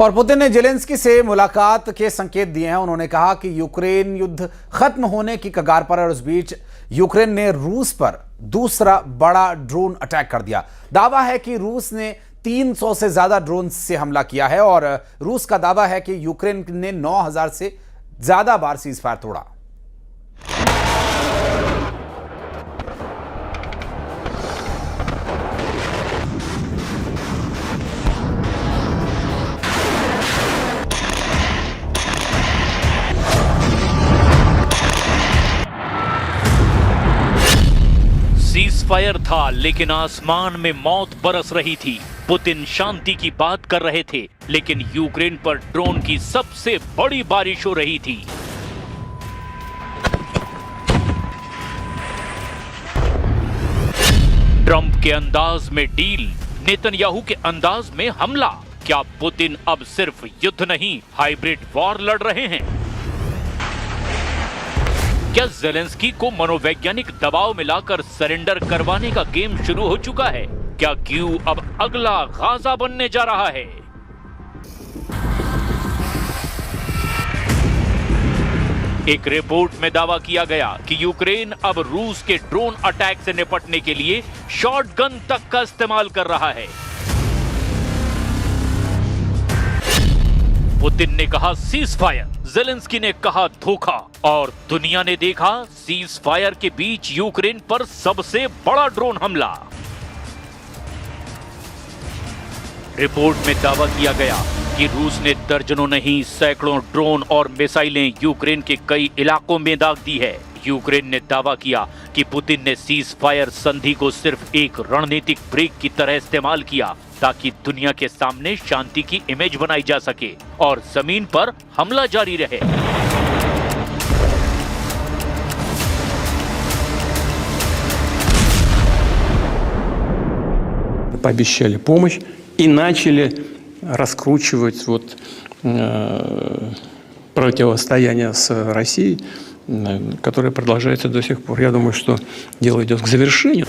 और पुतिन ने जेलेंस्की से मुलाकात के संकेत दिए हैं। उन्होंने कहा कि यूक्रेन युद्ध खत्म होने की कगार पर है और उस बीच यूक्रेन ने रूस पर दूसरा बड़ा ड्रोन अटैक कर दिया। दावा है कि रूस ने 300 से ज्यादा ड्रोन से हमला किया है और रूस का दावा है कि यूक्रेन ने 9000 से ज्यादा बार सीज फायर तोड़ा। फायर था लेकिन आसमान में मौत बरस रही थी। पुतिन शांति की बात कर रहे थे लेकिन यूक्रेन पर ड्रोन की सबसे बड़ी बारिश हो रही थी। ट्रंप के अंदाज में डील, नेतन्याहू के अंदाज में हमला। क्या पुतिन अब सिर्फ युद्ध नहीं हाइब्रिड वॉर लड़ रहे हैं? क्या जेलेंस्की को मनोवैज्ञानिक दबाव मिलाकर सरेंडर करवाने का गेम शुरू हो चुका है? क्या कीव अब अगला गाजा बनने जा रहा है? एक रिपोर्ट में दावा किया गया कि यूक्रेन अब रूस के ड्रोन अटैक से निपटने के लिए शॉटगन तक का इस्तेमाल कर रहा है। पुतिन ने कहा सीज फायर, जेलेंस्की ने कहा धोखा और दुनिया ने देखा सीज फायर के बीच यूक्रेन पर सबसे बड़ा ड्रोन हमला। रिपोर्ट में दावा किया गया कि रूस ने दर्जनों नहीं सैकड़ों ड्रोन और मिसाइलें यूक्रेन के कई इलाकों में दाग दी है। यूक्रेन ने दावा किया कि पुतिन ने सीज फायर संधि को सिर्फ एक रणनीतिक ब्रेक की तरह इस्तेमाल किया ताकि दुनिया के सामने शांति की इमेज बनाई जा सके और जमीन पर हमला जारी रहे। Пообещали помощь и начали раскручивать противостояние с Россией, которое продолжается до сих пор. Я думаю, что дело идет к завершению.